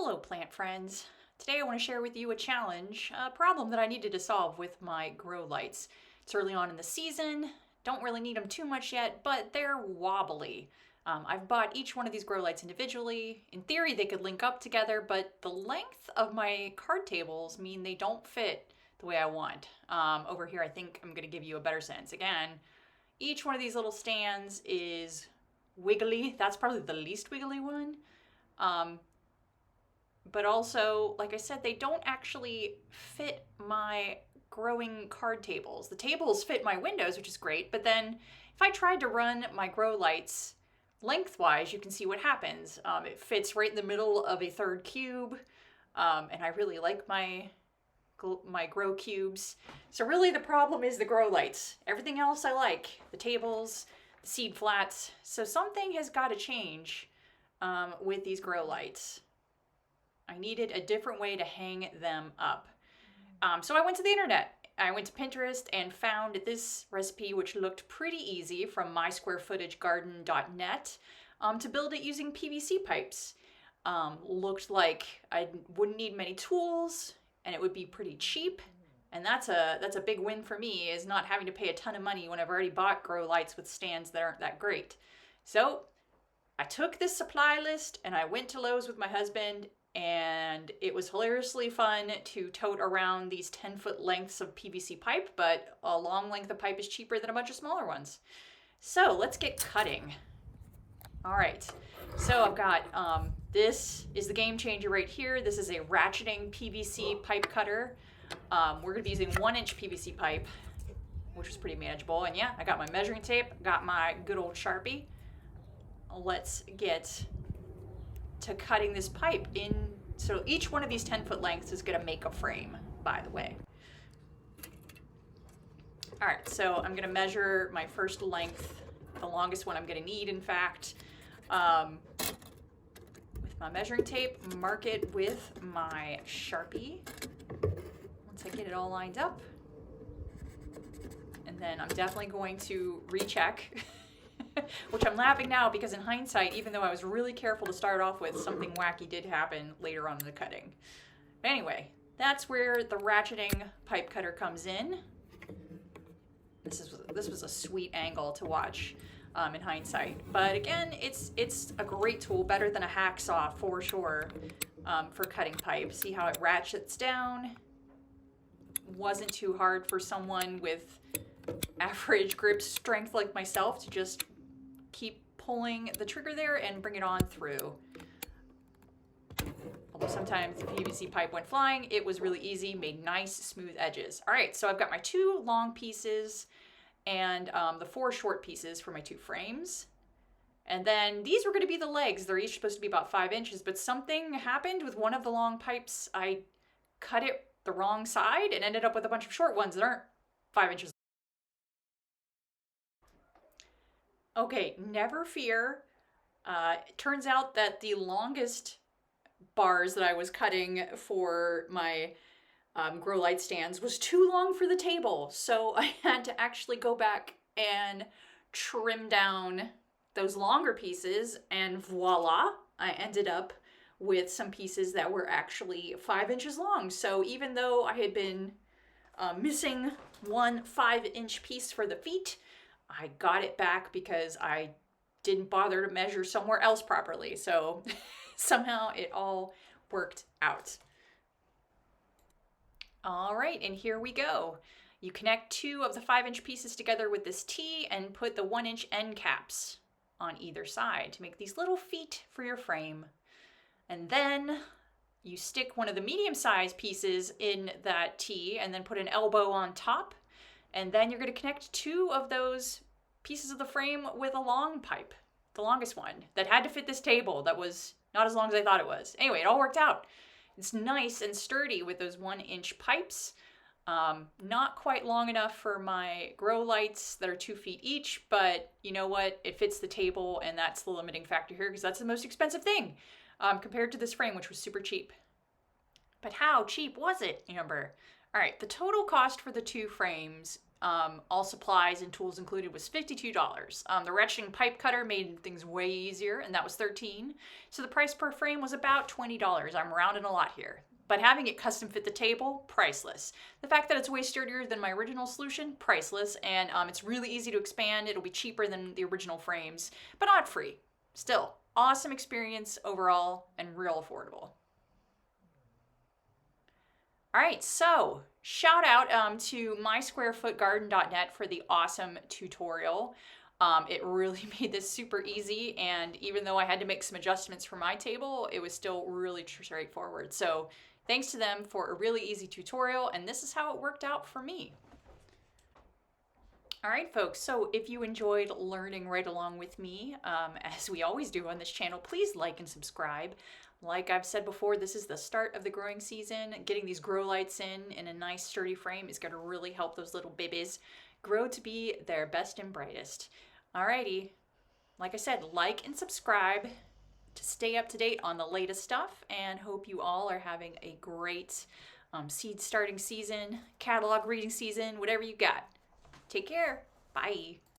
Hello, plant friends. Today I want to share with you a challenge, a problem that I needed to solve with my grow lights. It's early on in the season, don't really need them too much yet, but they're wobbly. I've bought each one of these grow lights individually. In theory, they could link up together, but the length of my card tables mean they don't fit the way I want. Over here, I think I'm going to give you a better sense. Again, each one of these little stands is wiggly. That's probably the least wiggly one. But also, like I said, they don't actually fit my growing card tables. The tables fit my windows, which is great, but then if I tried to run my grow lights lengthwise, you can see what happens. It fits right in the middle of a third cube, and I really like my grow cubes. So really the problem is the grow lights. Everything else I like, the tables, the seed flats. So something has got to change with these grow lights. I needed a different way to hang them up. So I went to the internet. I went to Pinterest and found this recipe, which looked pretty easy, from mysquarefootagegarden.net, to build it using PVC pipes. Looked like I wouldn't need many tools, and it would be pretty cheap. And that's a big win for me, is not having to pay a ton of money when I've already bought grow lights with stands that aren't that great. So I took this supply list and I went to Lowe's with my husband, and it was hilariously fun to tote around these 10-foot lengths of PVC pipe, but a long length of pipe is cheaper than a bunch of smaller ones. So let's get cutting. All right, so I've got, this is the game changer right here. This is a ratcheting PVC pipe cutter. We're gonna be using 1-inch PVC pipe, which is pretty manageable. And yeah, I got my measuring tape, got my good old Sharpie. Let's get to cutting this pipe in. So each one of these 10-foot lengths is gonna make a frame, by the way. All right, so I'm gonna measure my first length, the longest one I'm gonna need, in fact, with my measuring tape, mark it with my Sharpie. Once I get it all lined up, and then I'm definitely going to recheck. Which I'm laughing now because in hindsight, even though I was really careful to start off with, something wacky did happen later on in the cutting. But anyway, that's where the ratcheting pipe cutter comes in. This was a sweet angle to watch in hindsight. But again, it's a great tool, better than a hacksaw for sure, for cutting pipe. See how it ratchets down? Wasn't too hard for someone with average grip strength like myself to just keep pulling the trigger there and bring it on through. Although sometimes the PVC pipe went flying, it was really easy, made nice smooth edges. All right, so I've got my 2 long pieces and the 4 short pieces for my 2 frames. And then these were gonna be the legs. They're each supposed to be about 5 inches, but something happened with one of the long pipes. I cut it the wrong side and ended up with a bunch of short ones that aren't 5 inches. Okay, never fear. It turns out that the longest bars that I was cutting for my grow light stands was too long for the table. So I had to actually go back and trim down those longer pieces, and voila, I ended up with some pieces that were actually 5 inches long. So even though I had been missing one 5-inch piece for the feet, I got it back because I didn't bother to measure somewhere else properly. So somehow it all worked out. All right, and here we go. You connect 2 of the 5-inch pieces together with this T and put the 1-inch end caps on either side to make these little feet for your frame. And then you stick one of the medium-sized pieces in that T and then put an elbow on top. And then you're going to connect 2 of those pieces of the frame with a long pipe, the longest one, that had to fit this table. That was not as long as I thought it was. Anyway, it all worked out. It's nice and sturdy with those 1-inch pipes. Not quite long enough for my grow lights that are 2 feet each, but you know what? It fits the table, and that's the limiting factor here because that's the most expensive thing compared to this frame, which was super cheap. But how cheap was it, Amber? All right, the total cost for the 2 frames all supplies and tools included, was $52. The ratcheting pipe cutter made things way easier, and that was $13. So the price per frame was about $20. I'm rounding a lot here. But having it custom fit the table, priceless. The fact that it's way sturdier than my original solution, priceless. And it's really easy to expand. It'll be cheaper than the original frames, but not free. Still, awesome experience overall and real affordable. All right, so shout out to mysquarefootgarden.net for the awesome tutorial. It really made this super easy, and even though I had to make some adjustments for my table, it was still really straightforward. So thanks to them for a really easy tutorial, and this is how it worked out for me. All right, folks, so if you enjoyed learning right along with me, as we always do on this channel, please like and subscribe. Like I've said before, this is the start of the growing season. Getting these grow lights in a nice sturdy frame is going to really help those little babies grow to be their best and brightest. Alrighty, like I said, like and subscribe to stay up to date on the latest stuff, and hope you all are having a great seed starting season, catalog reading season, whatever you got. Take care. Bye.